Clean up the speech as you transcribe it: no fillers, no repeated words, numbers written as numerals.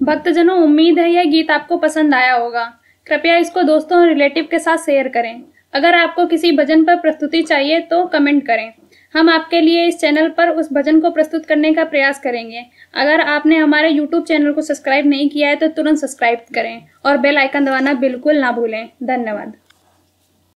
भक्तजनों, उम्मीद है यह गीत आपको पसंद आया होगा। कृपया इसको दोस्तों और रिलेटिव के साथ शेयर करें। अगर आपको किसी भजन पर प्रस्तुति चाहिए तो कमेंट करें। हम आपके लिए इस चैनल पर उस भजन को प्रस्तुत करने का प्रयास करेंगे। अगर आपने हमारे YouTube चैनल को सब्सक्राइब नहीं किया है तो तुरंत सब्सक्राइब करें और बेल आइकन दबाना बिल्कुल ना भूलें। धन्यवाद।